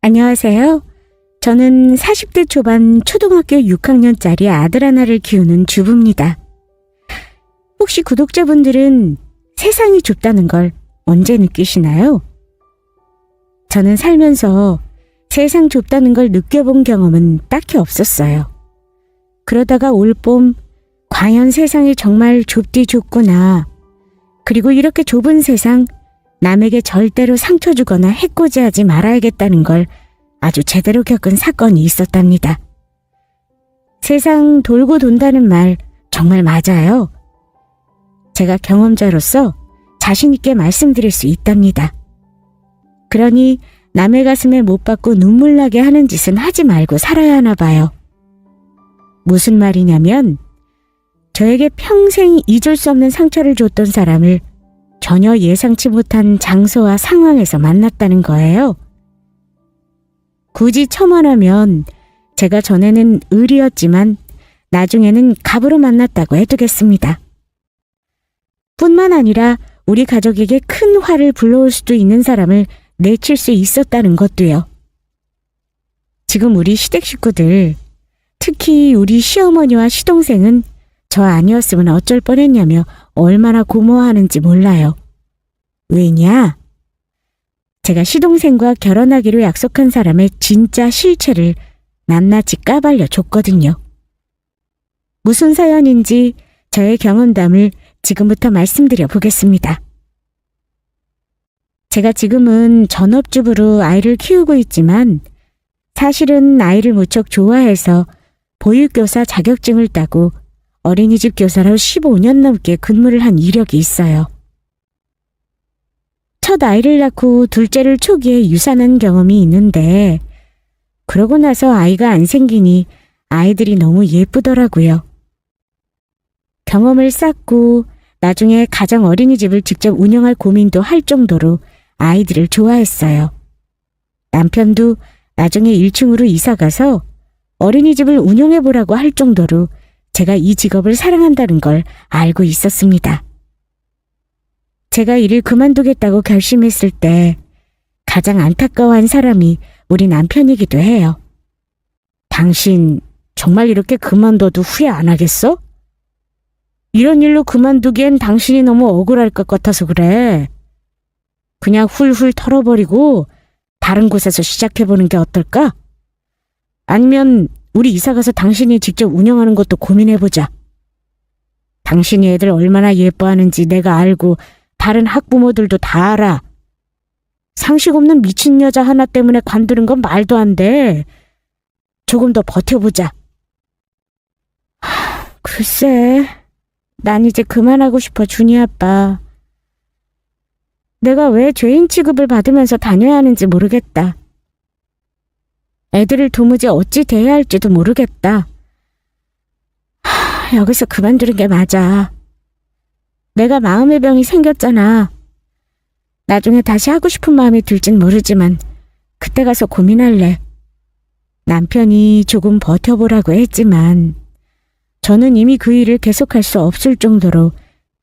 안녕하세요. 저는 40대 초반 초등학교 6학년짜리 아들 하나를 키우는 주부입니다. 혹시 구독자분들은 세상이 좁다는 걸 언제 느끼시나요? 저는 살면서 세상 좁다는 걸 느껴본 경험은 딱히 없었어요. 그러다가 올봄 과연 세상이 정말 좁디 좁구나. 그리고 이렇게 좁은 세상 남에게 절대로 상처 주거나 해코지하지 말아야겠다는 걸 아주 제대로 겪은 사건이 있었답니다. 세상 돌고 돈다는 말 정말 맞아요. 제가 경험자로서 자신 있게 말씀드릴 수 있답니다. 그러니 남의 가슴에 못 박고 눈물 나게 하는 짓은 하지 말고 살아야 하나 봐요. 무슨 말이냐면 저에게 평생 잊을 수 없는 상처를 줬던 사람을 전혀 예상치 못한 장소와 상황에서 만났다는 거예요. 굳이 첨언하면 제가 전에는 을이었지만 나중에는 갑으로 만났다고 해두겠습니다. 뿐만 아니라 우리 가족에게 큰 화를 불러올 수도 있는 사람을 내칠 수 있었다는 것도요. 지금 우리 시댁 식구들, 특히 우리 시어머니와 시동생은 저 아니었으면 어쩔 뻔했냐며 얼마나 고마워하는지 몰라요. 왜냐? 제가 시동생과 결혼하기로 약속한 사람의 진짜 실체를 낱낱이 까발려 줬거든요. 무슨 사연인지 저의 경험담을 지금부터 말씀드려 보겠습니다. 제가 지금은 전업주부로 아이를 키우고 있지만 사실은 아이를 무척 좋아해서 보육교사 자격증을 따고 어린이집 교사로 15년 넘게 근무를 한 이력이 있어요. 첫 아이를 낳고 둘째를 초기에 유산한 경험이 있는데 그러고 나서 아이가 안 생기니 아이들이 너무 예쁘더라고요. 경험을 쌓고 나중에 가정 어린이집을 직접 운영할 고민도 할 정도로 아이들을 좋아했어요. 남편도 나중에 1층으로 이사가서 어린이집을 운영해보라고 할 정도로 제가 이 직업을 사랑한다는 걸 알고 있었습니다. 제가 일을 그만두겠다고 결심했을 때 가장 안타까워한 사람이 우리 남편이기도 해요. 당신 정말 이렇게 그만둬도 후회 안 하겠어? 이런 일로 그만두기엔 당신이 너무 억울할 것 같아서 그래. 그냥 훌훌 털어버리고 다른 곳에서 시작해보는 게 어떨까? 아니면 우리 이사가서 당신이 직접 운영하는 것도 고민해보자. 당신이 애들 얼마나 예뻐하는지 내가 알고 다른 학부모들도 다 알아. 상식 없는 미친 여자 하나 때문에 관두는 건 말도 안 돼. 조금 더 버텨보자. 글쎄, 난 이제 그만하고 싶어, 준이 아빠. 내가 왜 죄인 취급을 받으면서 다녀야 하는지 모르겠다. 애들을 도무지 어찌 대해야 할지도 모르겠다. 여기서 그만두는 게 맞아. 내가 마음의 병이 생겼잖아. 나중에 다시 하고 싶은 마음이 들진 모르지만 그때 가서 고민할래. 남편이 조금 버텨보라고 했지만 저는 이미 그 일을 계속할 수 없을 정도로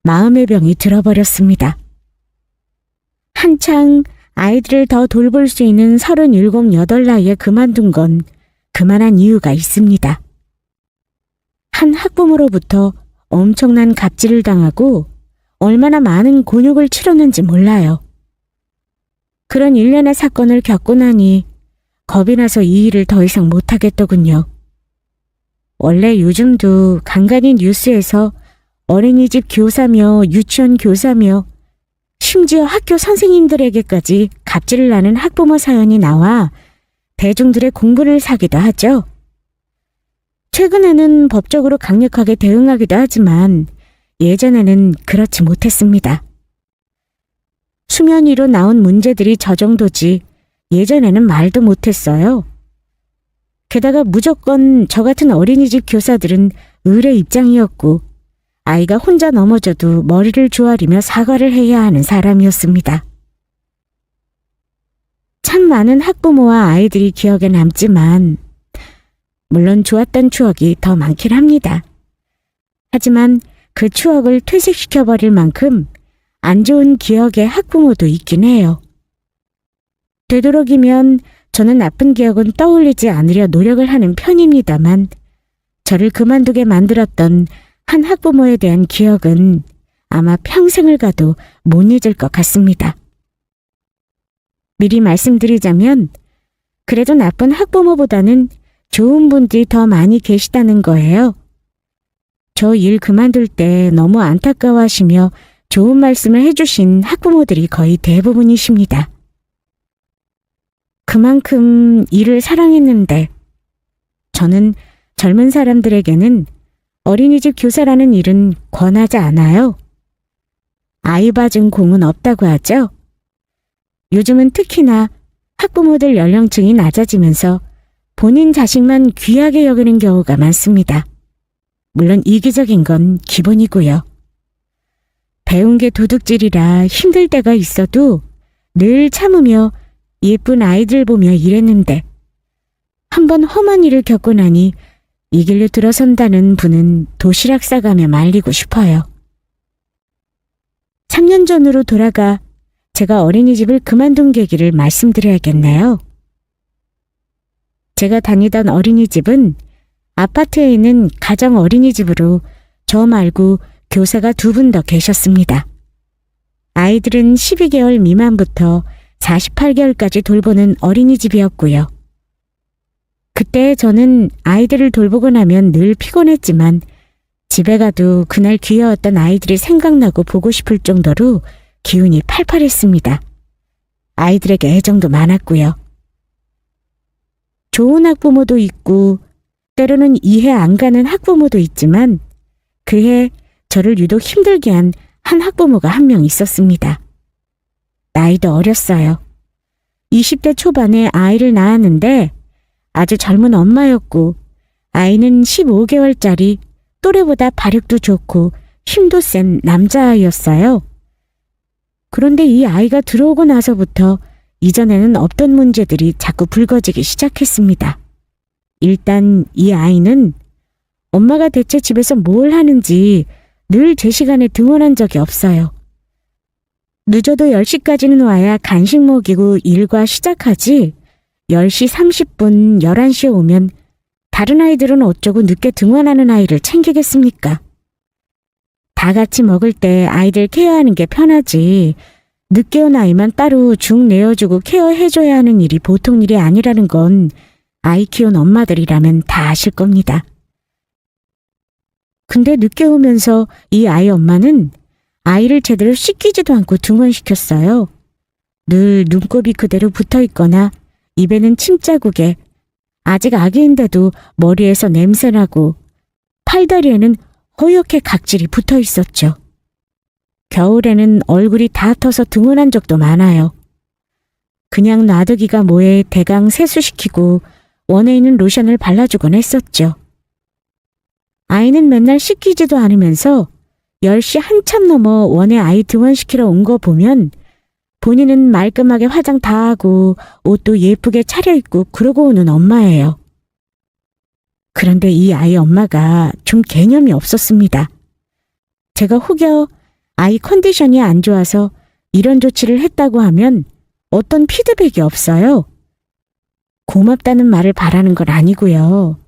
마음의 병이 들어버렸습니다. 한창 아이들을 더 돌볼 수 있는 37, 8 나이에 그만둔 건 그만한 이유가 있습니다. 한 학부모로부터 엄청난 갑질을 당하고 얼마나 많은 곤욕을 치렀는지 몰라요. 그런 일련의 사건을 겪고 나니 겁이 나서 이 일을 더 이상 못하겠더군요. 원래 요즘도 간간히 뉴스에서 어린이집 교사며 유치원 교사며 심지어 학교 선생님들에게까지 갑질을 하는 학부모 사연이 나와 대중들의 공분을 사기도 하죠. 최근에는 법적으로 강력하게 대응하기도 하지만 예전에는 그렇지 못했습니다. 수면 위로 나온 문제들이 저 정도지 예전에는 말도 못했어요. 게다가 무조건 저 같은 어린이집 교사들은 을의 입장이었고 아이가 혼자 넘어져도 머리를 조아리며 사과를 해야 하는 사람이었습니다. 참 많은 학부모와 아이들이 기억에 남지만 물론 좋았던 추억이 더 많긴 합니다. 하지만 그 추억을 퇴색시켜버릴 만큼 안 좋은 기억의 학부모도 있긴 해요. 되도록이면 저는 나쁜 기억은 떠올리지 않으려 노력을 하는 편입니다만 저를 그만두게 만들었던 한 학부모에 대한 기억은 아마 평생을 가도 못 잊을 것 같습니다. 미리 말씀드리자면 그래도 나쁜 학부모보다는 좋은 분들이 더 많이 계시다는 거예요. 저 일 그만둘 때 너무 안타까워하시며 좋은 말씀을 해주신 학부모들이 거의 대부분이십니다. 그만큼 일을 사랑했는데 저는 젊은 사람들에게는 어린이집 교사라는 일은 권하지 않아요. 아이 봐준 공은 없다고 하죠. 요즘은 특히나 학부모들 연령층이 낮아지면서 본인 자식만 귀하게 여기는 경우가 많습니다. 물론 이기적인 건 기본이고요. 배운 게 도둑질이라 힘들 때가 있어도 늘 참으며 예쁜 아이들 보며 일했는데 한번 험한 일을 겪고 나니 이 길로 들어선다는 분은 도시락 싸가며 말리고 싶어요. 3년 전으로 돌아가 제가 어린이집을 그만둔 계기를 말씀드려야겠네요. 제가 다니던 어린이집은 아파트에 있는 가정 어린이집으로 저 말고 교사가 2분 더 계셨습니다. 아이들은 12개월 미만부터 48개월까지 돌보는 어린이집이었고요. 그때 저는 아이들을 돌보고 나면 늘 피곤했지만 집에 가도 그날 귀여웠던 아이들이 생각나고 보고 싶을 정도로 기운이 팔팔했습니다. 아이들에게 애정도 많았고요. 좋은 학부모도 있고 때로는 이해 안 가는 학부모도 있지만 그해 저를 유독 힘들게 한 학부모가 한 명 있었습니다. 나이도 어렸어요. 20대 초반에 아이를 낳았는데 아주 젊은 엄마였고 아이는 15개월짜리 또래보다 발육도 좋고 힘도 센 남자아이였어요. 그런데 이 아이가 들어오고 나서부터 이전에는 없던 문제들이 자꾸 불거지기 시작했습니다. 일단 이 아이는 엄마가 대체 집에서 뭘 하는지 늘 제 시간에 등원한 적이 없어요. 늦어도 10시까지는 와야 간식 먹이고 일과 시작하지 10시 30분, 11시에 오면 다른 아이들은 어쩌고 늦게 등원하는 아이를 챙기겠습니까? 다 같이 먹을 때 아이들 케어하는 게 편하지 늦게 온 아이만 따로 죽 내어주고 케어해줘야 하는 일이 보통 일이 아니라는 건 아이 키운 엄마들이라면 다 아실 겁니다. 근데 늦게 오면서 이 아이 엄마는 아이를 제대로 씻기지도 않고 등원시켰어요. 늘 눈곱이 그대로 붙어있거나 입에는 침자국에 아직 아기인데도 머리에서 냄새나고 팔다리에는 허옇게 각질이 붙어 있었죠. 겨울에는 얼굴이 다 터서 등원한 적도 많아요. 그냥 놔두기가 뭐해 대강 세수시키고 원에 있는 로션을 발라주곤 했었죠. 아이는 맨날 씻기지도 않으면서 10시 한참 넘어 원에 아이 등원시키러 온 거 보면 본인은 말끔하게 화장 다 하고 옷도 예쁘게 차려입고 그러고 오는 엄마예요. 그런데 이 아이 엄마가 좀 개념이 없었습니다. 제가 혹여 아이 컨디션이 안 좋아서 이런 조치를 했다고 하면 어떤 피드백이 없어요. 고맙다는 말을 바라는 건 아니고요.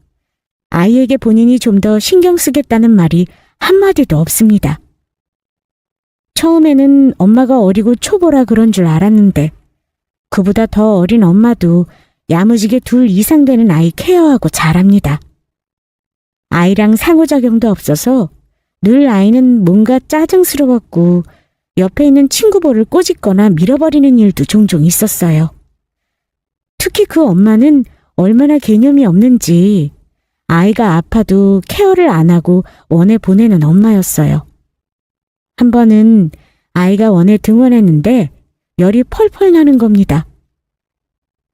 아이에게 본인이 좀 더 신경 쓰겠다는 말이 한마디도 없습니다. 처음에는 엄마가 어리고 초보라 그런 줄 알았는데 그보다 더 어린 엄마도 야무지게 2 이상 되는 아이 케어하고 잘합니다. 아이랑 상호작용도 없어서 늘 아이는 뭔가 짜증스러웠고 옆에 있는 친구 볼을 꼬집거나 밀어버리는 일도 종종 있었어요. 특히 그 엄마는 얼마나 개념이 없는지 아이가 아파도 케어를 안 하고 원에 보내는 엄마였어요. 한 번은 아이가 원에 등원했는데 열이 펄펄 나는 겁니다.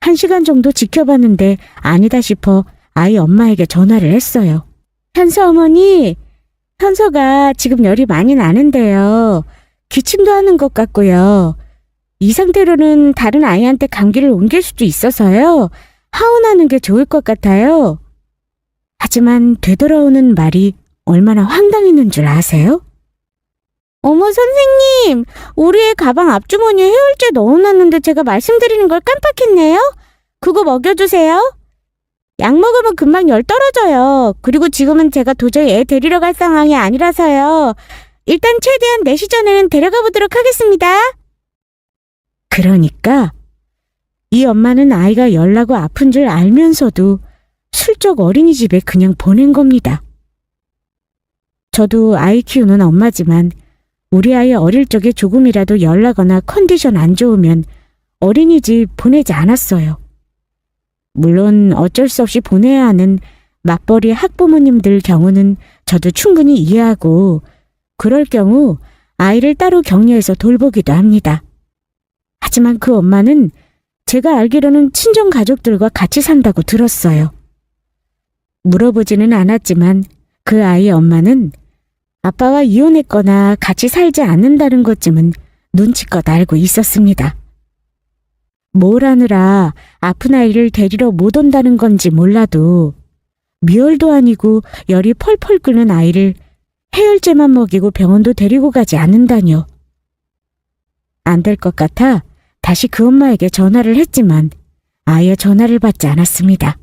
1시간 정도 지켜봤는데 아니다 싶어 아이 엄마에게 전화를 했어요. 현서 어머니, 현서가 지금 열이 많이 나는데요. 기침도 하는 것 같고요. 이 상태로는 다른 아이한테 감기를 옮길 수도 있어서요. 하원하는 게 좋을 것 같아요. 하지만 되돌아오는 말이 얼마나 황당했는 줄 아세요? 어머 선생님, 우리 애 가방 앞주머니에 해열제 넣어놨는데 제가 말씀드리는 걸 깜빡했네요. 그거 먹여주세요. 약 먹으면 금방 열 떨어져요. 그리고 지금은 제가 도저히 애 데리러 갈 상황이 아니라서요. 일단 최대한 4시 전에는 데려가 보도록 하겠습니다. 그러니까 이 엄마는 아이가 열나고 아픈 줄 알면서도 슬쩍 어린이집에 그냥 보낸 겁니다. 저도 아이 키우는 엄마지만 우리 아이 어릴 적에 조금이라도 열나거나 컨디션 안 좋으면 어린이집 보내지 않았어요. 물론 어쩔 수 없이 보내야 하는 맞벌이 학부모님들 경우는 저도 충분히 이해하고 그럴 경우 아이를 따로 격려해서 돌보기도 합니다. 하지만 그 엄마는 제가 알기로는 친정 가족들과 같이 산다고 들었어요. 물어보지는 않았지만 그 아이의 엄마는 아빠와 이혼했거나 같이 살지 않는다는 것쯤은 눈치껏 알고 있었습니다. 뭘 하느라 아픈 아이를 데리러 못 온다는 건지 몰라도 미열도 아니고 열이 펄펄 끓는 아이를 해열제만 먹이고 병원도 데리고 가지 않는다뇨. 안 될 것 같아 다시 그 엄마에게 전화를 했지만 아예 전화를 받지 않았습니다.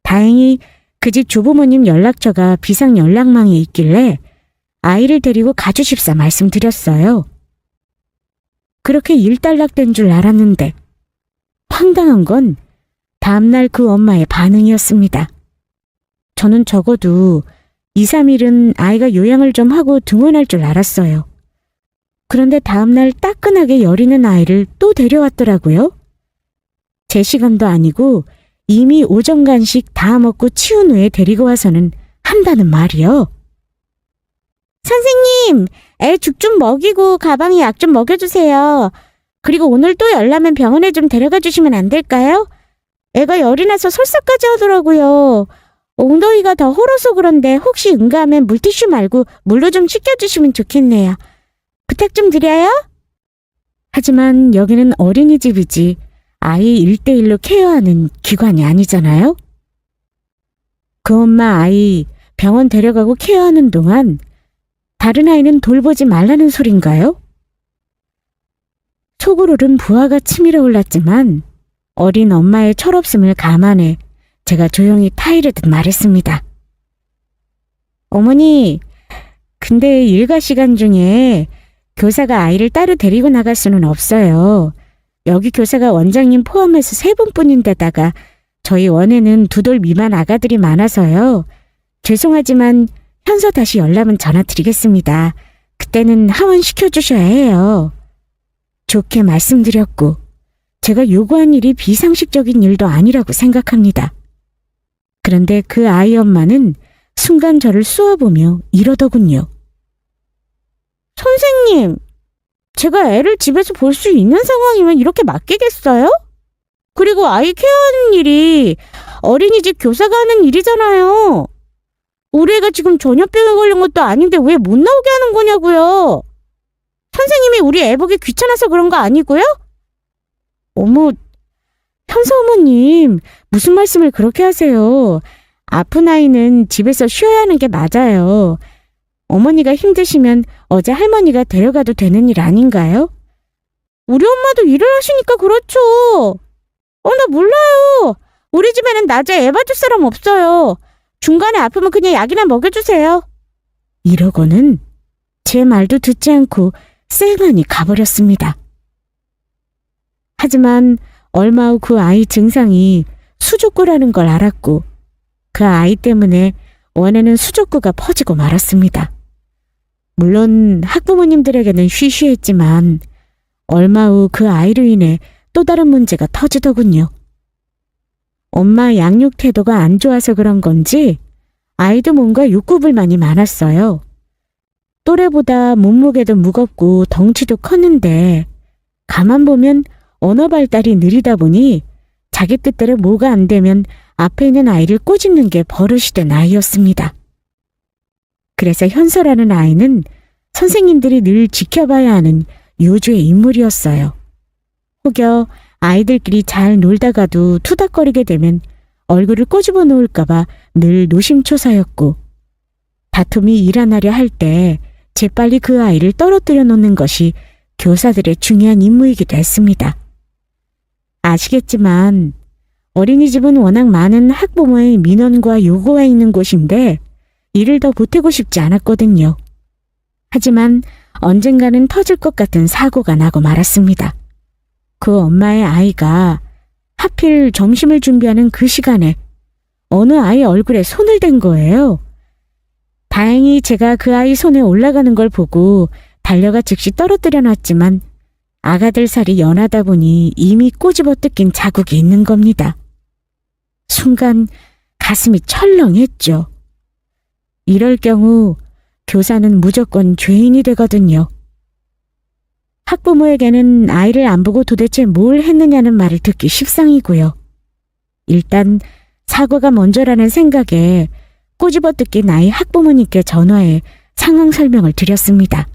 다행히 그 집 조부모님 연락처가 비상 연락망에 있길래 아이를 데리고 가주십사 말씀드렸어요. 그렇게 일단락된 줄 알았는데 황당한 건 다음날 그 엄마의 반응이었습니다. 저는 적어도 2, 3일은 아이가 요양을 좀 하고 등원할 줄 알았어요. 그런데 다음날 따끈하게 여리는 아이를 또 데려왔더라고요. 제 시간도 아니고 이미 오전 간식 다 먹고 치운 후에 데리고 와서는 한다는 말이요. 선생님, 애 죽 좀 먹이고 가방에 약 좀 먹여주세요. 그리고 오늘 또 열나면 병원에 좀 데려가 주시면 안 될까요? 애가 열이 나서 설사까지 하더라고요. 엉덩이가 더 hor어서 그런데 혹시 응가하면 물티슈 말고 물로 좀 씻겨주시면 좋겠네요. 부탁 좀 드려요? 하지만 여기는 어린이집이지 아이 1대1로 케어하는 기관이 아니잖아요? 그 엄마 아이 병원 데려가고 케어하는 동안 다른 아이는 돌보지 말라는 소린가요? 속으로는 부하가 치밀어 올랐지만 어린 엄마의 철없음을 감안해 제가 조용히 타이르듯 말했습니다. 어머니, 근데 일과 시간 중에 교사가 아이를 따로 데리고 나갈 수는 없어요. 여기 교사가 원장님 포함해서 3분뿐인데다가 저희 원에는 2돌 미만 아가들이 많아서요. 죄송하지만 현서 다시 열나면 전화 드리겠습니다. 그때는 하원시켜주셔야 해요. 좋게 말씀드렸고 제가 요구한 일이 비상식적인 일도 아니라고 생각합니다. 그런데 그 아이 엄마는 순간 저를 쏘아보며 이러더군요. 선생님, 제가 애를 집에서 볼 수 있는 상황이면 이렇게 맡기겠어요? 그리고 아이 케어하는 일이 어린이집 교사가 하는 일이잖아요. 우리 애가 지금 전염병에 걸린 것도 아닌데 왜 못 나오게 하는 거냐고요. 선생님이 우리 애 보기 귀찮아서 그런 거 아니고요? 어머, 현서 어머님, 무슨 말씀을 그렇게 하세요. 아픈 아이는 집에서 쉬어야 하는 게 맞아요. 어머니가 힘드시면 어제 할머니가 데려가도 되는 일 아닌가요? 우리 엄마도 일을 하시니까 그렇죠. 나 몰라요. 우리 집에는 낮에 애 봐줄 사람 없어요. 중간에 아프면 그냥 약이나 먹여주세요. 이러고는 제 말도 듣지 않고 쌩하니 가버렸습니다. 하지만 얼마 후 그 아이 증상이 수족구라는 걸 알았고 그 아이 때문에 원에는 수족구가 퍼지고 말았습니다. 물론 학부모님들에게는 쉬쉬했지만 얼마 후 그 아이로 인해 또 다른 문제가 터지더군요. 엄마 양육 태도가 안 좋아서 그런 건지 아이도 뭔가 욕구불만이 많았어요. 또래보다 몸무게도 무겁고 덩치도 컸는데 가만 보면 언어 발달이 느리다 보니 자기 뜻대로 뭐가 안 되면 앞에 있는 아이를 꼬집는 게 버릇이 된 아이였습니다. 그래서 현서라는 아이는 선생님들이 늘 지켜봐야 하는 요주의 인물이었어요. 혹여 아이들끼리 잘 놀다가도 투닥거리게 되면 얼굴을 꼬집어 놓을까봐 늘 노심초사였고 다툼이 일어나려 할 때 재빨리 그 아이를 떨어뜨려 놓는 것이 교사들의 중요한 임무이기도 했습니다. 아시겠지만 어린이집은 워낙 많은 학부모의 민원과 요구가 있는 곳인데 일을 더 보태고 싶지 않았거든요. 하지만 언젠가는 터질 것 같은 사고가 나고 말았습니다. 그 엄마의 아이가 하필 점심을 준비하는 그 시간에 어느 아이 얼굴에 손을 댄 거예요. 다행히 제가 그 아이 손에 올라가는 걸 보고 달려가 즉시 떨어뜨려 놨지만 아가들 살이 연하다 보니 이미 꼬집어 뜯긴 자국이 있는 겁니다. 순간 가슴이 철렁했죠. 이럴 경우 교사는 무조건 죄인이 되거든요. 학부모에게는 아이를 안 보고 도대체 뭘 했느냐는 말을 듣기 십상이고요. 일단 사고가 먼저라는 생각에 꼬집어 뜯긴 아이 학부모님께 전화해 상황 설명을 드렸습니다.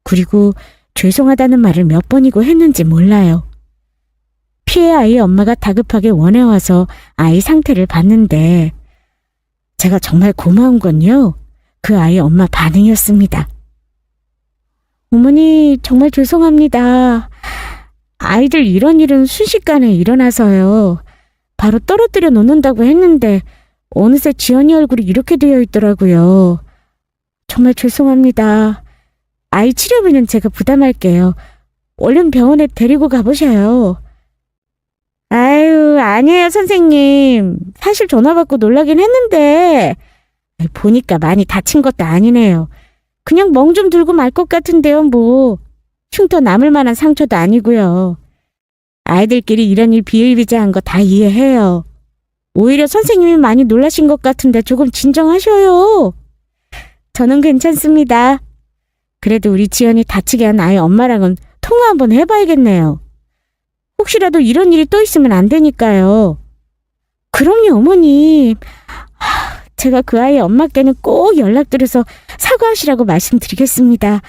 그리고 죄송하다는 말을 몇 번이고 했는지 몰라요. 피해 아이 엄마가 다급하게 원해 와서 아이 상태를 봤는데 제가 정말 고마운 건요. 그 아이 엄마 반응이었습니다. 어머니 정말 죄송합니다. 아이들 이런 일은 순식간에 일어나서요. 바로 떨어뜨려 놓는다고 했는데 어느새 지연이 얼굴이 이렇게 되어 있더라고요. 정말 죄송합니다. 아이 치료비는 제가 부담할게요. 얼른 병원에 데리고 가보셔요. 아유, 아니에요, 선생님. 사실 전화 받고 놀라긴 했는데 보니까 많이 다친 것도 아니네요. 그냥 멍 좀 들고 말 것 같은데요, 뭐. 흉터 남을 만한 상처도 아니고요. 아이들끼리 이런 일 비일비재한 거 다 이해해요. 오히려 선생님이 많이 놀라신 것 같은데 조금 진정하셔요. 저는 괜찮습니다. 그래도 우리 지연이 다치게 한 아이 엄마랑은 통화 한번 해봐야겠네요. 혹시라도 이런 일이 또 있으면 안 되니까요. 그럼요, 어머님. 제가 그 아이 엄마께는 꼭 연락드려서 사과하시라고 말씀드리겠습니다.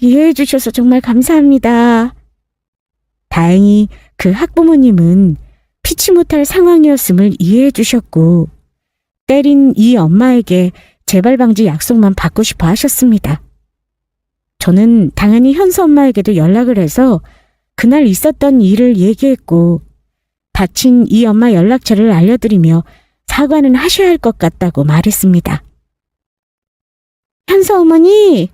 이해해 주셔서 정말 감사합니다. 다행히 그 학부모님은 피치 못할 상황이었음을 이해해 주셨고 때린 이 엄마에게 재발 방지 약속만 받고 싶어 하셨습니다. 저는 당연히 현수 엄마에게도 연락을 해서 그날 있었던 일을 얘기했고 다친 이 엄마 연락처를 알려드리며 사과는 하셔야 할 것 같다고 말했습니다. 현수 어머니,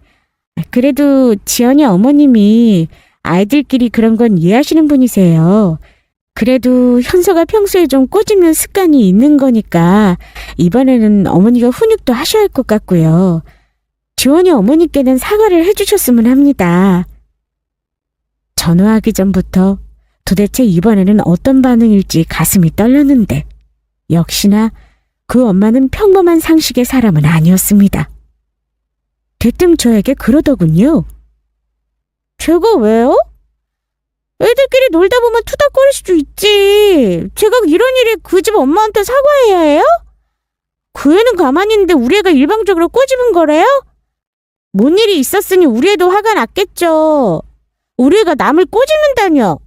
그래도 지연이 어머님이 아이들끼리 그런 건 이해하시는 분이세요. 그래도 현서가 평소에 좀 꼬집는 습관이 있는 거니까 이번에는 어머니가 훈육도 하셔야 할 것 같고요. 지원이 어머니께는 사과를 해주셨으면 합니다. 전화하기 전부터 도대체 이번에는 어떤 반응일지 가슴이 떨렸는데 역시나 그 엄마는 평범한 상식의 사람은 아니었습니다. 대뜸 저에게 그러더군요. 제가 왜요? 애들끼리 놀다 보면 투닥거릴 수도 있지. 제가 이런 일에 그 집 엄마한테 사과해야 해요? 그 애는 가만히 있는데 우리 애가 일방적으로 꼬집은 거래요? 뭔 일이 있었으니 우리 애도 화가 났겠죠. 우리 애가 남을 꼬집는다뇨.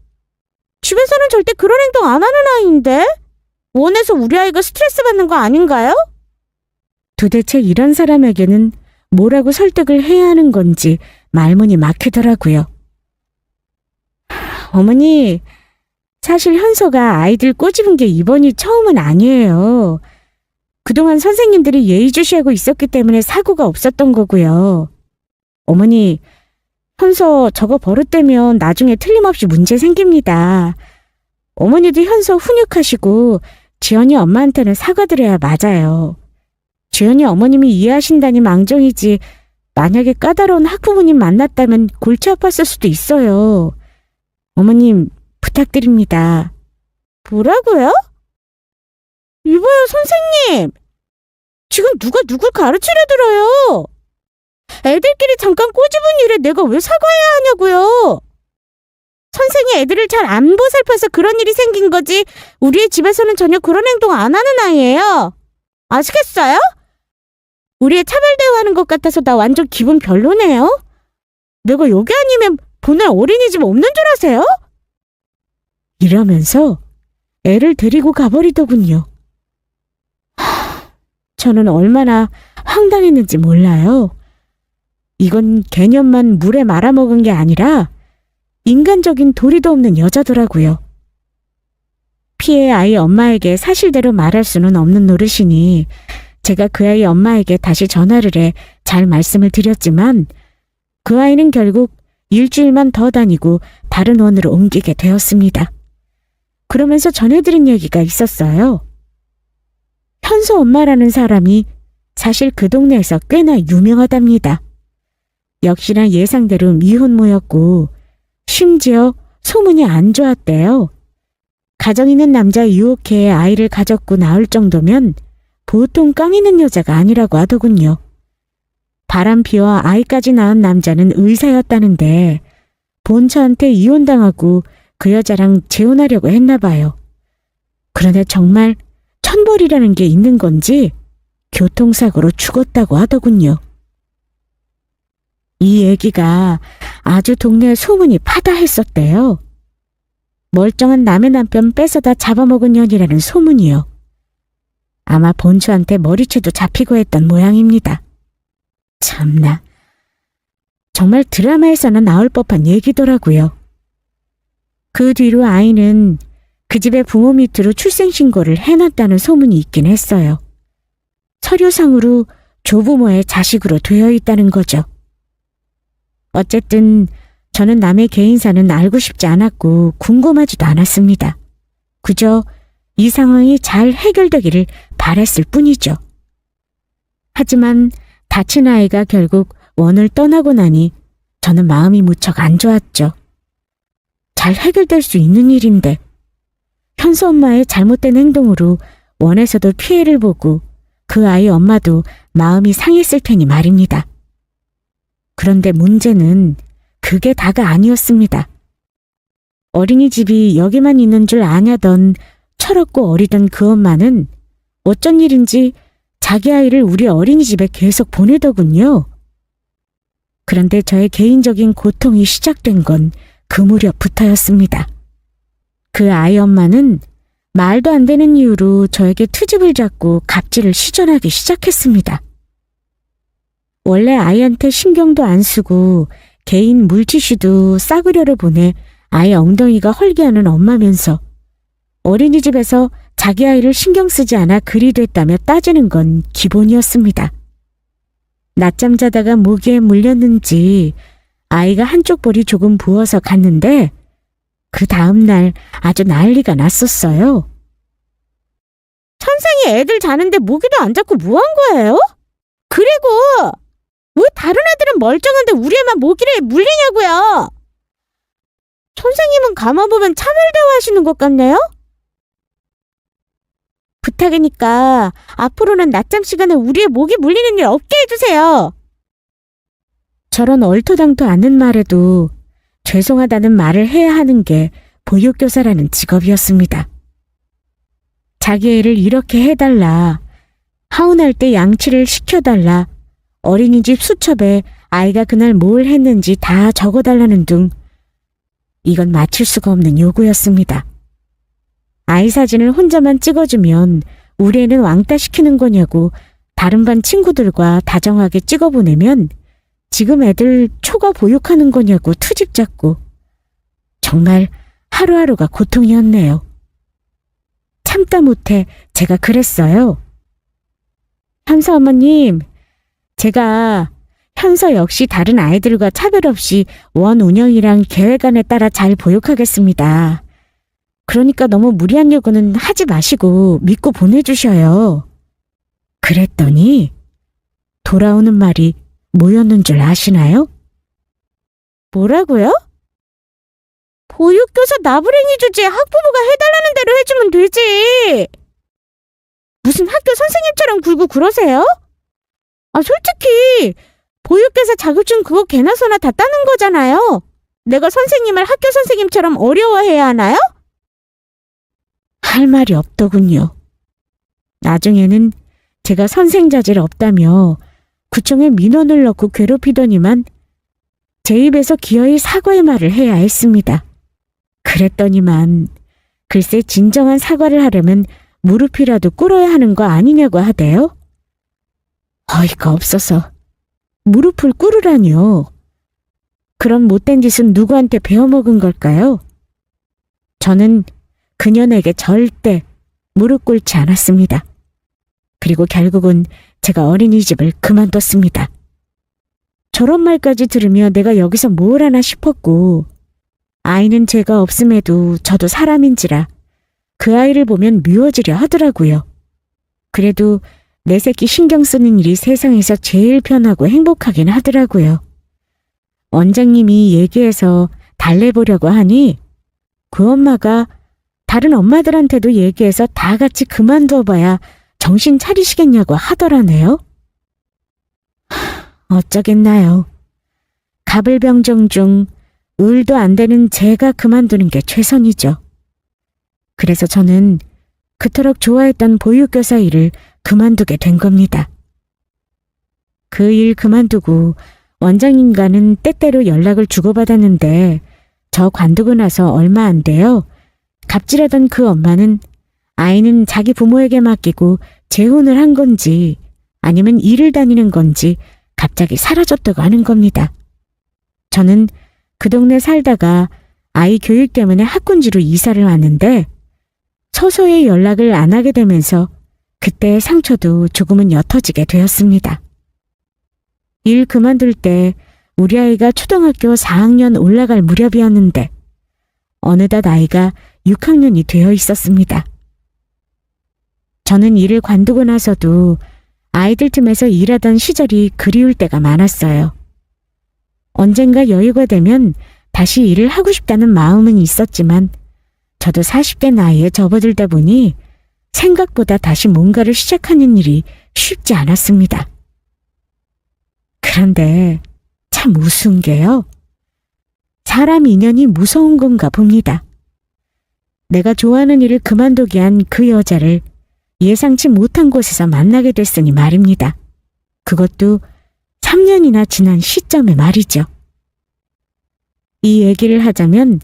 집에서는 절대 그런 행동 안 하는 아이인데? 원해서 우리 아이가 스트레스 받는 거 아닌가요? 도대체 이런 사람에게는 뭐라고 설득을 해야 하는 건지 말문이 막히더라고요. 어머니, 사실 현서가 아이들 꼬집은 게 이번이 처음은 아니에요. 그동안 선생님들이 예의주시하고 있었기 때문에 사고가 없었던 거고요. 어머니, 현서 저거 버릇되면 나중에 틀림없이 문제 생깁니다. 어머니도 현서 훈육하시고 지연이 엄마한테는 사과드려야 맞아요. 지연이 어머님이 이해하신다니 망정이지 만약에 까다로운 학부모님 만났다면 골치 아팠을 수도 있어요. 어머님 부탁드립니다. 뭐라고요? 이봐요 선생님. 지금 누가 누굴 가르치려 들어요. 애들끼리 잠깐 꼬집은 일에 내가 왜 사과해야 하냐고요. 선생이 애들을 잘 안 보살펴서 그런 일이 생긴 거지 우리의 집에서는 전혀 그런 행동 안 하는 아이예요. 아시겠어요? 우리의 차별 대우하는 것 같아서 나 완전 기분 별로네요. 내가 여기 아니면 보낼 어린이집 없는 줄 아세요? 이러면서 애를 데리고 가버리더군요. 저는 얼마나 황당했는지 몰라요. 이건 개념만 물에 말아먹은 게 아니라 인간적인 도리도 없는 여자더라고요. 피해 아이 엄마에게 사실대로 말할 수는 없는 노릇이니 제가 그 아이 엄마에게 다시 전화를 해 잘 말씀을 드렸지만 그 아이는 결국 일주일만 더 다니고 다른 원으로 옮기게 되었습니다. 그러면서 전해드린 얘기가 있었어요. 현서 엄마라는 사람이 사실 그 동네에서 꽤나 유명하답니다. 역시나 예상대로 미혼모였고 심지어 소문이 안 좋았대요. 가정 있는 남자 유혹해 아이를 가졌고 낳을 정도면 보통 깡 있는 여자가 아니라고 하더군요. 바람 피워 아이까지 낳은 남자는 의사였다는데 본처한테 이혼당하고 그 여자랑 재혼하려고 했나 봐요. 그런데 정말 천벌이라는 게 있는 건지 교통사고로 죽었다고 하더군요. 이 얘기가 아주 동네에 소문이 파다했었대요. 멀쩡한 남의 남편 뺏어다 잡아먹은 년이라는 소문이요. 아마 본처한테 머리채도 잡히고 했던 모양입니다. 참나, 정말 드라마에서나 나올 법한 얘기더라고요. 그 뒤로 아이는 그 집의 부모 밑으로 출생신고를 해놨다는 소문이 있긴 했어요. 서류상으로 조부모의 자식으로 되어 있다는 거죠. 어쨌든 저는 남의 개인사는 알고 싶지 않았고 궁금하지도 않았습니다. 그저 이 상황이 잘 해결되기를 바랬을 뿐이죠. 하지만 다친 아이가 결국 원을 떠나고 나니 저는 마음이 무척 안 좋았죠. 잘 해결될 수 있는 일인데 현서 엄마의 잘못된 행동으로 원에서도 피해를 보고 그 아이 엄마도 마음이 상했을 테니 말입니다. 그런데 문제는 그게 다가 아니었습니다. 어린이집이 여기만 있는 줄 아냐던 철없고 어리던 그 엄마는 어쩐 일인지 자기 아이를 우리 어린이집에 계속 보내더군요. 그런데 저의 개인적인 고통이 시작된 건 그 무렵부터였습니다. 그 아이 엄마는 말도 안 되는 이유로 저에게 트집을 잡고 갑질을 시전하기 시작했습니다. 원래 아이한테 신경도 안 쓰고 개인 물티슈도 싸구려로 보내 아이 엉덩이가 헐게하는 엄마면서 어린이집에서 자기 아이를 신경 쓰지 않아 그리 됐다며 따지는 건 기본이었습니다. 낮잠 자다가 모기에 물렸는지 아이가 한쪽 볼이 조금 부어서 갔는데 그 다음날 아주 난리가 났었어요. 선생이 애들 자는데 모기도 안 잡고 뭐 한 거예요? 그리고 왜 다른 애들은 멀쩡한데 우리 애만 모기에 물리냐고요? 선생님은 가만 보면 참을대화하시는 것 같네요? 부탁이니까 앞으로는 낮잠 시간에 우리 애 모기 물리는 일 없게 해주세요. 저런 얼토당토 않는 말에도 죄송하다는 말을 해야 하는 게 보육교사라는 직업이었습니다. 자기 애를 이렇게 해달라, 하운할 때 양치를 시켜달라, 어린이집 수첩에 아이가 그날 뭘 했는지 다 적어달라는 둥, 이건 맞출 수가 없는 요구였습니다. 아이 사진을 혼자만 찍어주면 우리 애는 왕따 시키는 거냐고 다른 반 친구들과 다정하게 찍어보내면 지금 애들 초과 보육하는 거냐고 트집 잡고 정말 하루하루가 고통이었네요. 참다 못해 제가 그랬어요. 현서 어머님, 제가 현서 역시 다른 아이들과 차별 없이 원 운영이랑 계획안에 따라 잘 보육하겠습니다. 그러니까 너무 무리한 요구는 하지 마시고 믿고 보내주셔요. 그랬더니 돌아오는 말이 뭐였는 줄 아시나요? 뭐라고요? 보육교사 나부랭이 주제에 학부모가 해달라는 대로 해주면 되지. 무슨 학교 선생님처럼 굴고 그러세요? 아, 솔직히 보육교사 자격증 그거 개나 소나 다 따는 거잖아요. 내가 선생님을 학교 선생님처럼 어려워해야 하나요? 할 말이 없더군요. 나중에는 제가 선생자질 없다며 구청에 민원을 넣고 괴롭히더니만 제 입에서 기어이 사과의 말을 해야 했습니다. 그랬더니만 글쎄 진정한 사과를 하려면 무릎이라도 꿇어야 하는 거 아니냐고 하대요. 어이가 없어서 무릎을 꿇으라뇨. 그런 못된 짓은 누구한테 배워먹은 걸까요? 저는 그녀에게 절대 무릎 꿇지 않았습니다. 그리고 결국은 제가 어린이집을 그만뒀습니다. 저런 말까지 들으며 내가 여기서 뭘 하나 싶었고, 아이는 죄가 없음에도 저도 사람인지라 그 아이를 보면 미워지려 하더라고요. 그래도 내 새끼 신경 쓰는 일이 세상에서 제일 편하고 행복하긴 하더라고요. 원장님이 얘기해서 달래보려고 하니 그 엄마가 다른 엄마들한테도 얘기해서 다 같이 그만둬봐야 정신 차리시겠냐고 하더라네요. 어쩌겠나요. 가불병정 중 을도 안 되는 제가 그만두는 게 최선이죠. 그래서 저는 그토록 좋아했던 보육교사 일을 그만두게 된 겁니다. 그 일 그만두고 원장님과는 때때로 연락을 주고받았는데 저 관두고 나서 얼마 안 돼요. 갑질하던 그 엄마는 아이는 자기 부모에게 맡기고 재혼을 한 건지 아니면 일을 다니는 건지 갑자기 사라졌다고 하는 겁니다. 저는 그 동네 살다가 아이 교육 때문에 학군지로 이사를 왔는데 서서히 연락을 안 하게 되면서 그때의 상처도 조금은 옅어지게 되었습니다. 일 그만둘 때 우리 아이가 초등학교 4학년 올라갈 무렵이었는데 어느덧 아이가 6학년이 되어 있었습니다. 저는 일을 관두고 나서도 아이들 틈에서 일하던 시절이 그리울 때가 많았어요. 언젠가 여유가 되면 다시 일을 하고 싶다는 마음은 있었지만 저도 40대 나이에 접어들다 보니 생각보다 다시 뭔가를 시작하는 일이 쉽지 않았습니다. 그런데 참 우스운 게요. 사람 인연이 무서운 건가 봅니다. 내가 좋아하는 일을 그만두게 한 그 여자를 예상치 못한 곳에서 만나게 됐으니 말입니다. 그것도 3년이나 지난 시점에 말이죠. 이 얘기를 하자면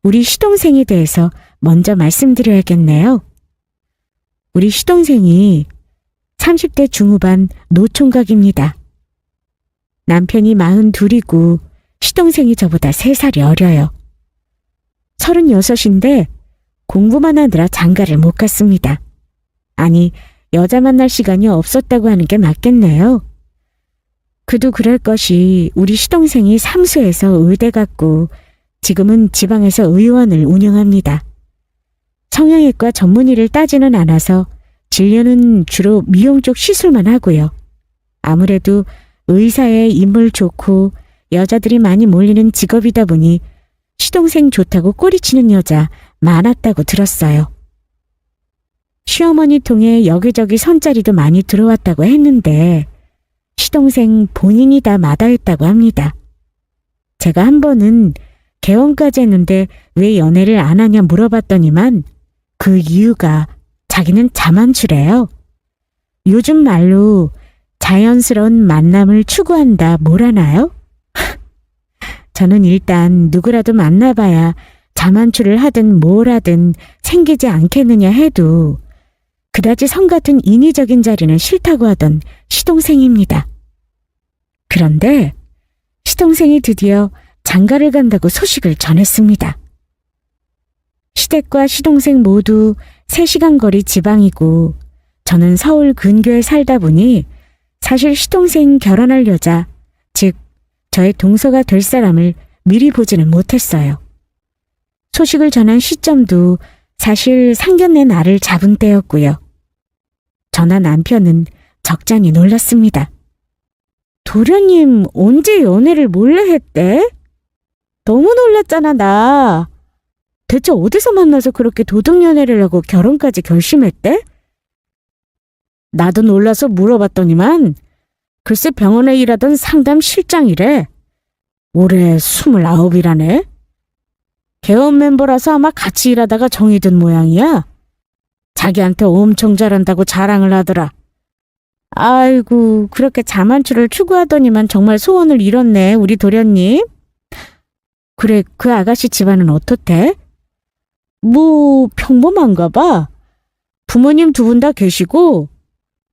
우리 시동생에 대해서 먼저 말씀드려야겠네요. 우리 시동생이 30대 중후반 노총각입니다. 남편이 42이고 시동생이 저보다 3살이 어려요. 36인데 공부만 하느라 장가를 못 갔습니다. 아니, 여자 만날 시간이 없었다고 하는 게 맞겠네요. 그도 그럴 것이 우리 시동생이 삼수에서 의대 갔고 지금은 지방에서 의원을 운영합니다. 성형외과 전문의를 따지는 않아서 진료는 주로 미용 쪽 시술만 하고요. 아무래도 의사의 인물 좋고 여자들이 많이 몰리는 직업이다 보니 시동생 좋다고 꼬리치는 여자 많았다고 들었어요. 시어머니 통해 여기저기 선자리도 많이 들어왔다고 했는데 시동생 본인이 다 마다했다고 합니다. 제가 한 번은 개원까지 했는데 왜 연애를 안 하냐 물어봤더니만 그 이유가 자기는 자만추래요. 요즘 말로 자연스러운 만남을 추구한다 뭐라나요? 저는 일단 누구라도 만나봐야 자만추를 하든 뭘 하든 생기지 않겠느냐 해도 그다지 성 같은 인위적인 자리는 싫다고 하던 시동생입니다. 그런데 시동생이 드디어 장가를 간다고 소식을 전했습니다. 시댁과 시동생 모두 3시간 거리 지방이고 저는 서울 근교에 살다 보니 사실 시동생 결혼할 여자, 즉 저의 동서가 될 사람을 미리 보지는 못했어요. 소식을 전한 시점도 사실 상견례 날을 잡은 때였고요. 저나 남편은 적잖이 놀랐습니다. 도련님 언제 연애를 몰래 했대? 너무 놀랐잖아 나. 대체 어디서 만나서 그렇게 도둑연애를 하고 결혼까지 결심했대? 나도 놀라서 물어봤더니만 글쎄 병원에 일하던 상담 실장이래. 올해 29이라네. 개원 멤버라서 아마 같이 일하다가 정이 든 모양이야. 자기한테 엄청 잘한다고 자랑을 하더라. 아이고 그렇게 자만추를 추구하더니만 정말 소원을 이뤘네 우리 도련님. 그래 그 아가씨 집안은 어떻대? 뭐 평범한가 봐. 부모님 2분 다 계시고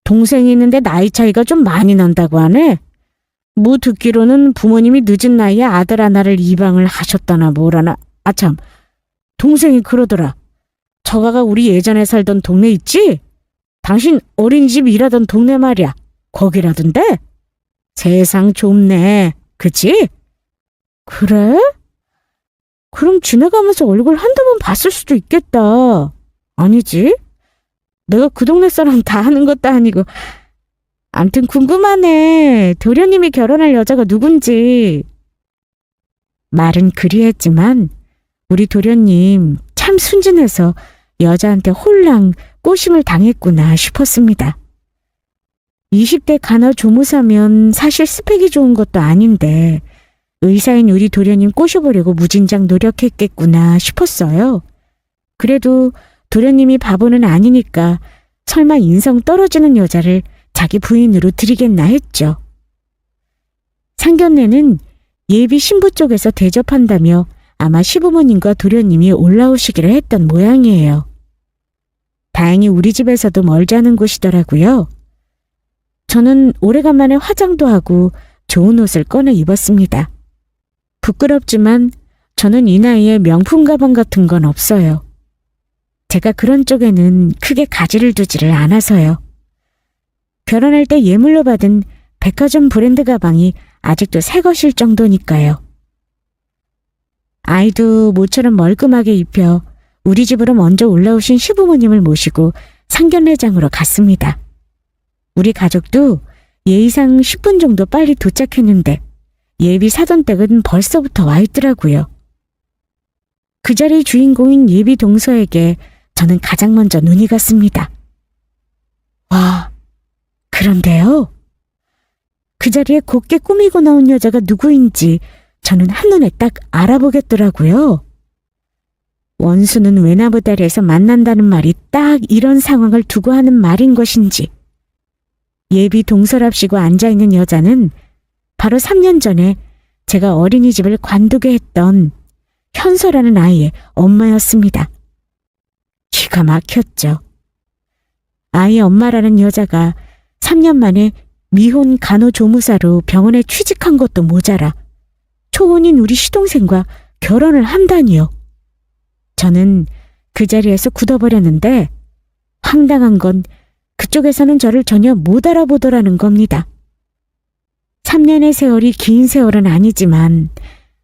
동생이 있는데 나이 차이가 좀 많이 난다고 하네. 뭐 듣기로는 부모님이 늦은 나이에 아들 하나를 입양을 하셨다나 뭐라나. 아참 동생이 그러더라. 저가가 우리 예전에 살던 동네 있지? 당신 어린이집 일하던 동네 말이야. 거기라던데? 세상 좁네. 그치? 그래? 그럼 지나가면서 얼굴 한두 번 봤을 수도 있겠다. 아니지? 내가 그 동네 사람 다 아는 것도 아니고. 암튼 궁금하네. 도련님이 결혼할 여자가 누군지. 말은 그리했지만 우리 도련님 참 순진해서 여자한테 홀랑 꼬심을 당했구나 싶었습니다. 20대 간호조무사면 사실 스펙이 좋은 것도 아닌데 의사인 우리 도련님 꼬셔보려고 무진장 노력했겠구나 싶었어요. 그래도 도련님이 바보는 아니니까 설마 인성 떨어지는 여자를 자기 부인으로 들이겠나 했죠. 상견례는 예비 신부 쪽에서 대접한다며 아마 시부모님과 도련님이 올라오시기를 했던 모양이에요. 다행히 우리 집에서도 멀지 않은 곳이더라고요. 저는 오래간만에 화장도 하고 좋은 옷을 꺼내 입었습니다. 부끄럽지만 저는 이 나이에 명품 가방 같은 건 없어요. 제가 그런 쪽에는 크게 가지를 두지를 않아서요. 결혼할 때 예물로 받은 백화점 브랜드 가방이 아직도 새 것일 정도니까요. 아이도 모처럼 멀끔하게 입혀 우리 집으로 먼저 올라오신 시부모님을 모시고 상견례장으로 갔습니다. 우리 가족도 예의상 10분 정도 빨리 도착했는데 예비 사돈댁은 벌써부터 와 있더라고요. 그 자리의 주인공인 예비 동서에게 저는 가장 먼저 눈이 갔습니다. 와, 그런데요. 그 자리에 곱게 꾸미고 나온 여자가 누구인지 저는 한눈에 딱 알아보겠더라고요. 원수는 외나무다리에서 만난다는 말이 딱 이런 상황을 두고 하는 말인 것인지 예비 동서랍시고 앉아있는 여자는 바로 3년 전에 제가 어린이집을 관두게 했던 현서라는 아이의 엄마였습니다. 기가 막혔죠. 아이 엄마라는 여자가 3년 만에 미혼 간호조무사로 병원에 취직한 것도 모자라 초혼인 우리 시동생과 결혼을 한다니요. 저는 그 자리에서 굳어버렸는데 황당한 건 그쪽에서는 저를 전혀 못 알아보더라는 겁니다. 3년의 세월이 긴 세월은 아니지만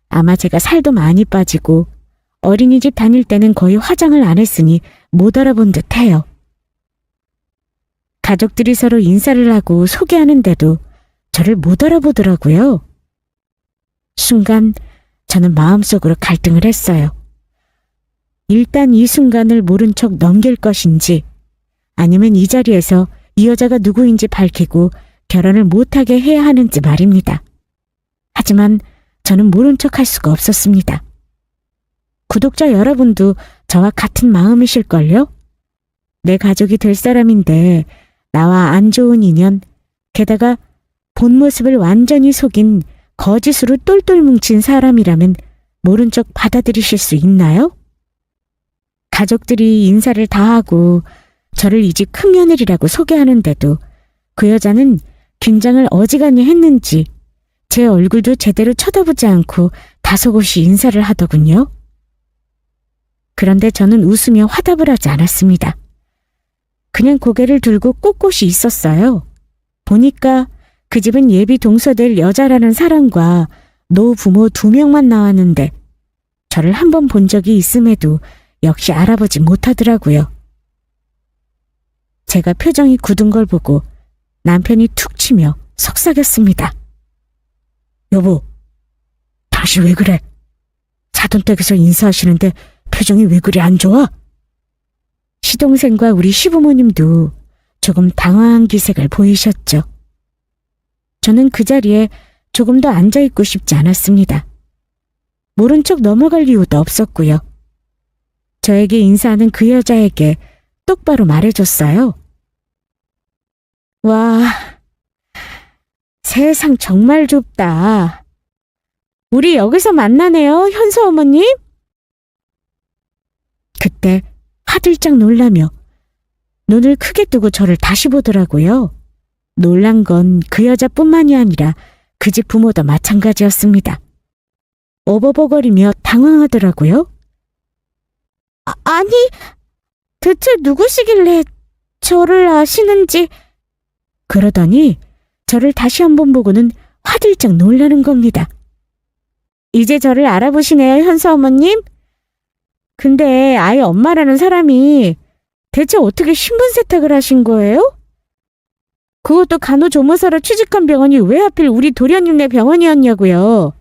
아마 제가 살도 많이 빠지고 어린이집 다닐 때는 거의 화장을 안 했으니 못 알아본 듯해요. 가족들이 서로 인사를 하고 소개하는데도 저를 못 알아보더라고요. 순간 저는 마음속으로 갈등을 했어요. 일단 이 순간을 모른 척 넘길 것인지 아니면 이 자리에서 이 여자가 누구인지 밝히고 결혼을 못하게 해야 하는지 말입니다. 하지만 저는 모른 척 할 수가 없었습니다. 구독자 여러분도 저와 같은 마음이실걸요? 내 가족이 될 사람인데 나와 안 좋은 인연, 게다가 본 모습을 완전히 속인 거짓으로 똘똘 뭉친 사람이라면 모른 척 받아들이실 수 있나요? 가족들이 인사를 다 하고 저를 이 집 큰며느리라고 소개하는데도 그 여자는 긴장을 어지간히 했는지 제 얼굴도 제대로 쳐다보지 않고 다소곳이 인사를 하더군요. 그런데 저는 웃으며 화답을 하지 않았습니다. 그냥 고개를 들고 꼿꼿이 있었어요. 보니까 그 집은 예비 동서될 여자라는 사람과 노부모 2명만 나왔는데 저를 한 번 본 적이 있음에도 역시 알아보지 못하더라고요. 제가 표정이 굳은 걸 보고 남편이 툭 치며 속삭였습니다. 여보, 당신 왜 그래? 사돈댁에서 인사하시는데 표정이 왜 그리 안 좋아? 시동생과 우리 시부모님도 조금 당황한 기색을 보이셨죠. 저는 그 자리에 조금 더 앉아있고 싶지 않았습니다. 모른 척 넘어갈 이유도 없었고요. 저에게 인사하는 그 여자에게 똑바로 말해줬어요. 와, 세상 정말 좁다. 우리 여기서 만나네요, 현서 어머님? 그때 화들짝 놀라며 눈을 크게 뜨고 저를 다시 보더라고요. 놀란 건 그 여자뿐만이 아니라 그 집 부모도 마찬가지였습니다. 어버버거리며 당황하더라고요. 아니, 대체 누구시길래 저를 아시는지. 그러더니 저를 다시 한번 보고는 화들짝 놀라는 겁니다. 이제 저를 알아보시네요, 현수 어머님? 근데 아이 엄마라는 사람이 대체 어떻게 신분 세탁을 하신 거예요? 그것도 간호조무사로 취직한 병원이 왜 하필 우리 도련님네 병원이었냐고요.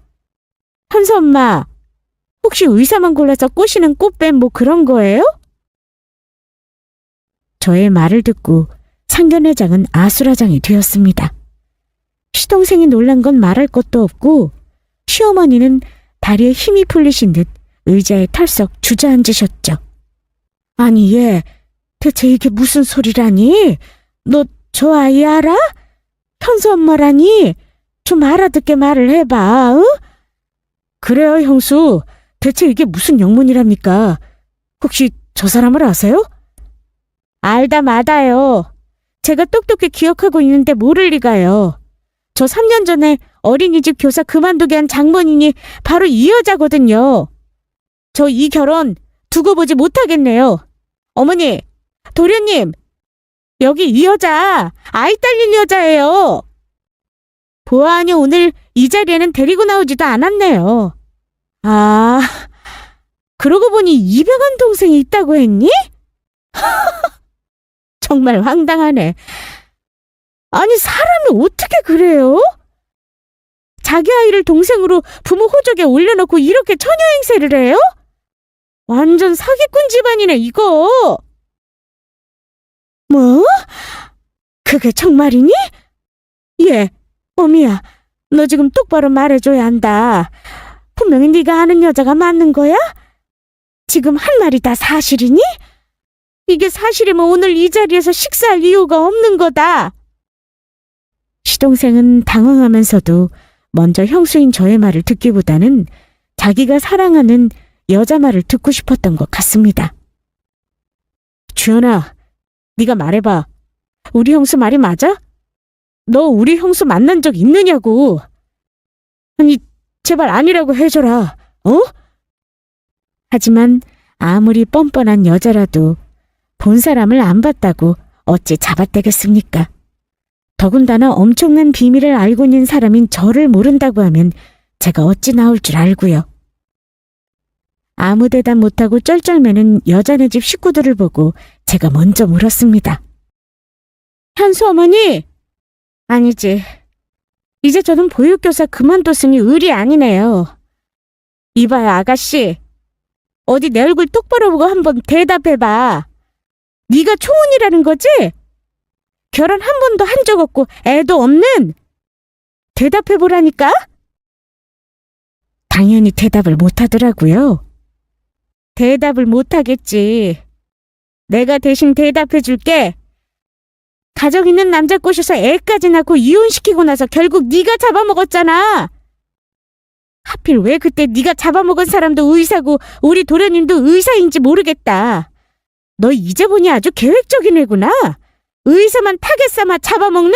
현수 엄마, 혹시 의사만 골라서 꼬시는 꽃뱀 뭐 그런 거예요? 저의 말을 듣고 상견례장은 아수라장이 되었습니다. 시동생이 놀란 건 말할 것도 없고 시어머니는 다리에 힘이 풀리신 듯 의자에 털썩 주저앉으셨죠. 아니 얘 대체 이게 무슨 소리라니? 너 저 아이 알아? 현수 엄마라니? 좀 알아듣게 말을 해봐. 응? 그래요 형수. 대체 이게 무슨 영문이랍니까? 혹시 저 사람을 아세요? 알다 마다요. 제가 똑똑히 기억하고 있는데 모를 리가요. 저 3년 전에 어린이집 교사 그만두게 한 장본인이 바로 이 여자거든요. 저 이 결혼 두고 보지 못하겠네요. 어머니, 도련님, 여기 이 여자 아이 딸린 여자예요. 보아하니 오늘 이 자리에는 데리고 나오지도 않았네요. 아, 그러고 보니 입양한 동생이 있다고 했니? 정말 황당하네. 아니 사람이 어떻게 그래요? 자기 아이를 동생으로 부모 호적에 올려놓고 이렇게 처녀 행세를 해요? 완전 사기꾼 집안이네 이거. 뭐? 그게 정말이니? 예, 어미야, 너 지금 똑바로 말해줘야 한다. 분명히 네가 아는 여자가 맞는 거야? 지금 한 말이 다 사실이니? 이게 사실이면 오늘 이 자리에서 식사할 이유가 없는 거다. 시동생은 당황하면서도 먼저 형수인 저의 말을 듣기보다는 자기가 사랑하는 여자 말을 듣고 싶었던 것 같습니다. 주연아, 네가 말해봐. 우리 형수 말이 맞아? 너 우리 형수 만난 적 있느냐고. 아니, 제발 아니라고 해줘라. 어? 하지만 아무리 뻔뻔한 여자라도 본 사람을 안 봤다고 어찌 잡아떼겠습니까? 더군다나 엄청난 비밀을 알고 있는 사람인 저를 모른다고 하면 제가 어찌 나올 줄 알고요. 아무 대답 못하고 쩔쩔매는 여자네 집 식구들을 보고 제가 먼저 물었습니다. 현수 어머니? 아니지. 이제 저는 보육교사 그만뒀으니 을이 아니네요. 이봐요 아가씨. 어디 내 얼굴 똑바로 보고 한번 대답해봐. 네가 초혼이라는 거지? 결혼 한 번도 한 적 없고 애도 없는? 대답해보라니까? 당연히 대답을 못하더라고요. 대답을 못하겠지. 내가 대신 대답해줄게. 가정 있는 남자 꼬셔서 애까지 낳고 이혼시키고 나서 결국 네가 잡아먹었잖아. 하필 왜 그때 네가 잡아먹은 사람도 의사고 우리 도련님도 의사인지 모르겠다. 너 이제 보니 아주 계획적인 애구나. 의사만 타겟 삼아 잡아먹는.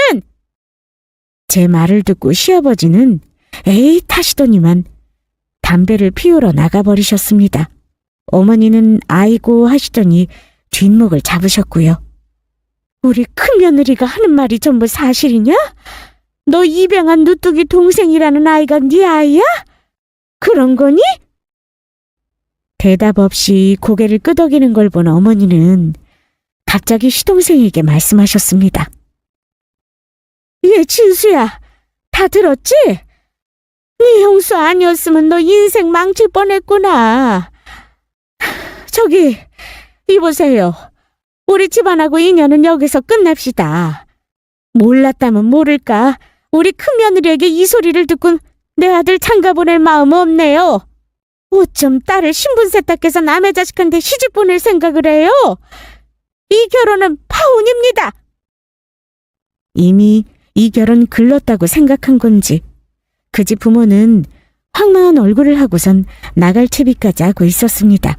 제 말을 듣고 시아버지는 에이 하시더니만 담배를 피우러 나가버리셨습니다. 어머니는 아이고 하시더니 뒷목을 잡으셨고요. 우리 큰며느리가 하는 말이 전부 사실이냐? 너 입양한 누뚜기 동생이라는 아이가 네 아이야? 그런 거니? 대답 없이 고개를 끄덕이는 걸 본 어머니는 갑자기 시동생에게 말씀하셨습니다. 예, 진수야, 다 들었지? 네 형수 아니었으면 너 인생 망칠 뻔했구나. 저기, 이보세요. 우리 집안하고 인연은 여기서 끝냅시다. 몰랐다면 모를까. 우리 큰며느리에게 이 소리를 듣고 내 아들 장가 보낼 마음 없네요. 어쩜 딸을 신분 세탁해서 남의 자식한테 시집 보낼 생각을 해요? 이 결혼은 파혼입니다. 이미 이 결혼 글렀다고 생각한 건지 그 집 부모는 황망한 얼굴을 하고선 나갈 채비까지 하고 있었습니다.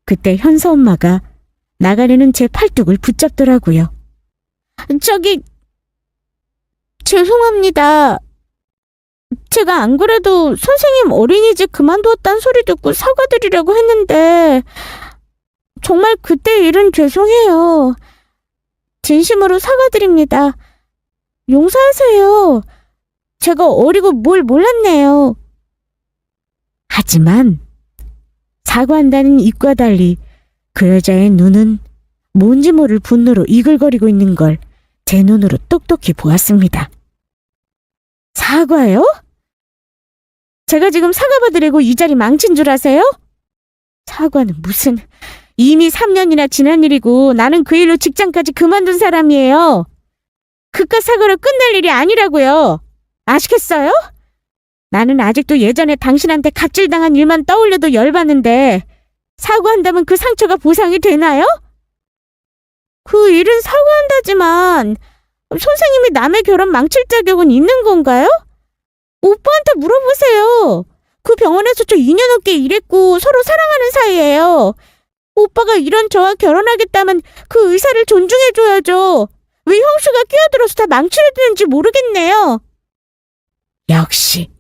그때 현서 엄마가 나가려는 제 팔뚝을 붙잡더라고요. 저기, 죄송합니다. 제가 안 그래도 선생님 어린이집 그만두었다는 소리 듣고 사과드리려고 했는데 정말 그때 일은 죄송해요. 진심으로 사과드립니다. 용서하세요. 제가 어리고 뭘 몰랐네요. 하지만 사과한다는 입과 달리 그 여자의 눈은 뭔지 모를 분노로 이글거리고 있는 걸 제 눈으로 똑똑히 보았습니다. 사과요? 제가 지금 사과받으려고 이 자리 망친 줄 아세요? 사과는 무슨, 이미 3년이나 지난 일이고 나는 그 일로 직장까지 그만둔 사람이에요. 그깟 사과로 끝낼 일이 아니라고요. 아시겠어요? 나는 아직도 예전에 당신한테 갑질당한 일만 떠올려도 열받는데 사과한다면 그 상처가 보상이 되나요? 그 일은 사과한다지만 선생님이 남의 결혼 망칠 자격은 있는 건가요? 오빠한테 물어보세요. 그 병원에서 저 2년 넘게 일했고 서로 사랑하는 사이예요. 오빠가 이런 저와 결혼하겠다면 그 의사를 존중해줘야죠. 왜 형수가 끼어들어서 다 망치려 드는지 모르겠네요. 역시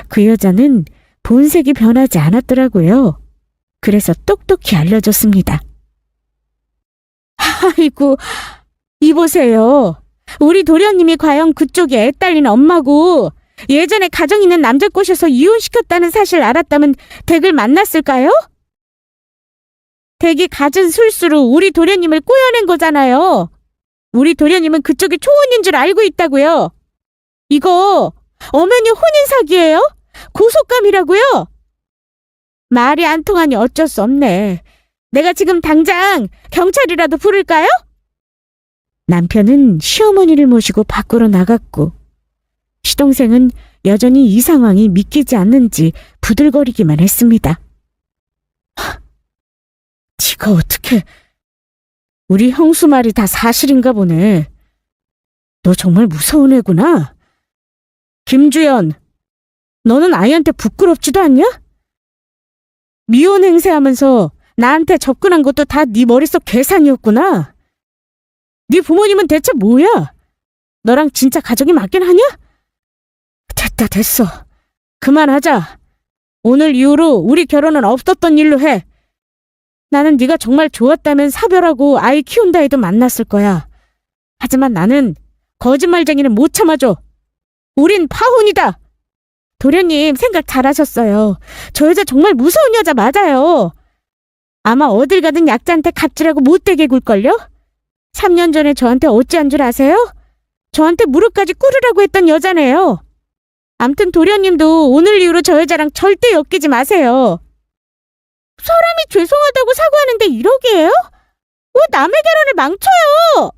그 여자는 본색이 변하지 않았더라고요. 그래서 똑똑히 알려줬습니다. 아이고, 이보세요. 우리 도련님이 과연 그쪽에 애 딸린 엄마고 예전에 가정 있는 남자 꼬셔서 이혼시켰다는 사실 알았다면 댁을 만났을까요? 댁이 갖은 술수로 우리 도련님을 꼬여낸 거잖아요. 우리 도련님은 그쪽이 초혼인 줄 알고 있다고요. 이거 엄연히 혼인 사기예요? 고속감이라고요? 말이 안 통하니 어쩔 수 없네. 내가 지금 당장 경찰이라도 부를까요? 남편은 시어머니를 모시고 밖으로 나갔고 시동생은 여전히 이 상황이 믿기지 않는지 부들거리기만 했습니다. 네가 어떻게... 우리 형수 말이 다 사실인가 보네. 너 정말 무서운 애구나. 김주연, 너는 아이한테 부끄럽지도 않냐? 미혼 행세하면서 나한테 접근한 것도 다 네 머릿속 계산이었구나. 네 부모님은 대체 뭐야? 너랑 진짜 가족이 맞긴 하냐? 됐다, 됐어. 그만하자. 오늘 이후로 우리 결혼은 없었던 일로 해. 나는 네가 정말 좋았다면 사별하고 아이 키운다 해도 만났을 거야. 하지만 나는 거짓말쟁이는 못 참아줘. 우린 파혼이다. 도련님 생각 잘하셨어요. 저 여자 정말 무서운 여자 맞아요. 아마 어딜 가든 약자한테 갑질하고 못되게 굴걸요? 3년 전에 저한테 어찌한 줄 아세요? 저한테 무릎까지 꿇으라고 했던 여자네요. 암튼 도련님도 오늘 이후로 저 여자랑 절대 엮이지 마세요. 사람이 죄송하다고 사과하는데 이러기에요? 왜 남의 결혼을 망쳐요?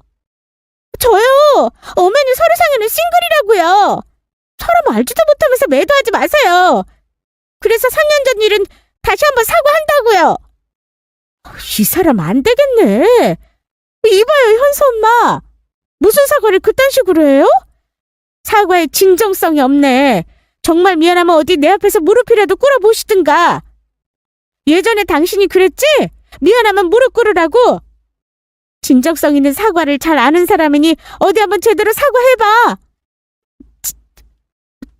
저요, 어머니 서류상에는 싱글이라고요. 사람 알지도 못하면서 매도하지 마세요. 그래서 3년 전 일은 다시 한번 사과한다고요. 이 사람 안 되겠네. 이봐요, 현수 엄마. 무슨 사과를 그딴 식으로 해요? 사과에 진정성이 없네. 정말 미안하면 어디 내 앞에서 무릎이라도 꿇어보시든가. 예전에 당신이 그랬지? 미안하면 무릎 꿇으라고. 진정성 있는 사과를 잘 아는 사람이니 어디 한번 제대로 사과해봐.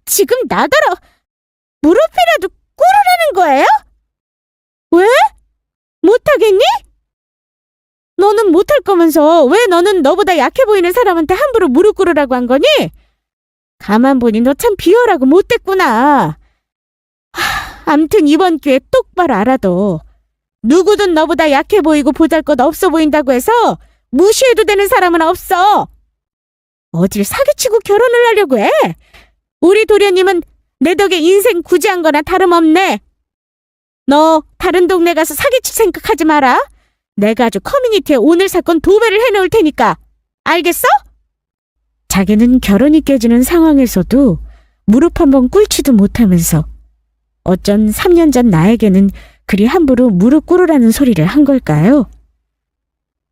지금 나더러 무릎이라도 꿇으라는 거예요? 왜? 못하겠니? 너는 못할 거면서 왜 너는 너보다 약해 보이는 사람한테 함부로 무릎 꿇으라고 한 거니? 가만 보니 너 참 비열하고 못됐구나. 암튼 이번 기회에 똑바로 알아도 누구든 너보다 약해 보이고 보잘것 없어 보인다고 해서 무시해도 되는 사람은 없어. 어딜 사기치고 결혼을 하려고 해? 우리 도련님은 내 덕에 인생 구제한 거나 다름없네. 너 다른 동네 가서 사기칠 생각하지 마라. 내가 아주 커뮤니티에 오늘 사건 2배를 해놓을 테니까. 알겠어? 자기는 결혼이 깨지는 상황에서도 무릎 한번 꿇지도 못하면서 어쩐 3년 전 나에게는 그리 함부로 무릎 꿇으라는 소리를 한 걸까요?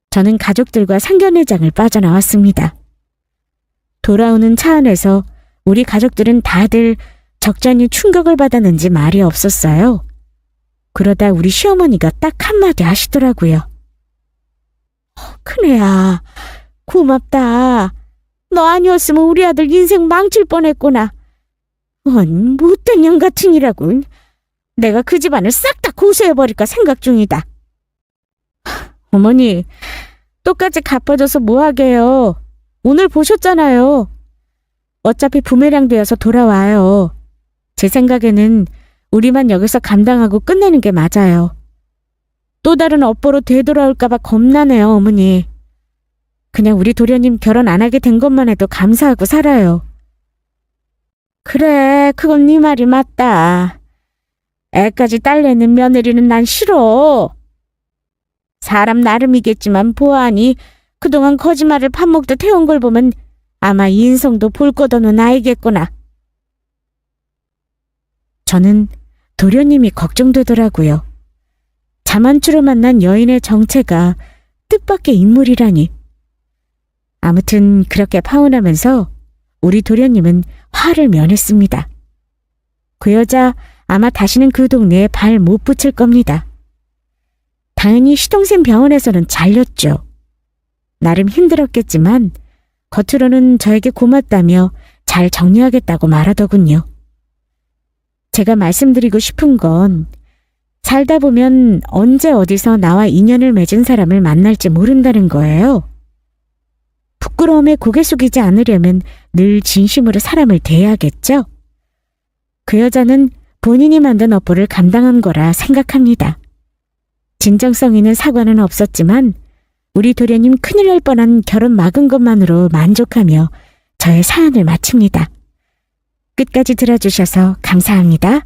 저는 가족들과 상견례장을 빠져나왔습니다. 돌아오는 차 안에서 우리 가족들은 다들 적잖이 충격을 받았는지 말이 없었어요. 그러다 우리 시어머니가 딱 한마디 하시더라고요. 큰애야, 고맙다. 너 아니었으면 우리 아들 인생 망칠 뻔했구나. 못된 년 같으니라군. 내가 그 집안을 싹 다 고소해버릴까 생각 중이다. 어머니, 똑같이 갚아줘서 뭐하게요. 오늘 보셨잖아요. 어차피 부메랑 되어서 돌아와요. 제 생각에는 우리만 여기서 감당하고 끝내는 게 맞아요. 또 다른 업보로 되돌아올까봐 겁나네요, 어머니. 그냥 우리 도련님 결혼 안 하게 된 것만 해도 감사하고 살아요. 그래, 그건 네 말이 맞다. 애까지 딸내는 며느리는 난 싫어. 사람 나름이겠지만 보아하니 그동안 거짓말을 밥 먹듯 해온 걸 보면 아마 인성도 볼 것 없는 아이겠구나. 저는 도련님이 걱정되더라고요. 자만추로 만난 여인의 정체가 뜻밖의 인물이라니. 아무튼 그렇게 파혼하면서 우리 도련님은 화를 면했습니다. 그 여자 아마 다시는 그 동네에 발 못 붙일 겁니다. 당연히 시동생 병원에서는 잘렸죠. 나름 힘들었겠지만 겉으로는 저에게 고맙다며 잘 정리하겠다고 말하더군요. 제가 말씀드리고 싶은 건 살다 보면 언제 어디서 나와 인연을 맺은 사람을 만날지 모른다는 거예요. 부끄러움에 고개 숙이지 않으려면 늘 진심으로 사람을 대해야겠죠? 그 여자는 본인이 만든 업보를 감당한 거라 생각합니다. 진정성 있는 사과는 없었지만 우리 도련님 큰일 날 뻔한 결혼 막은 것만으로 만족하며 저의 사연을 마칩니다. 끝까지 들어주셔서 감사합니다.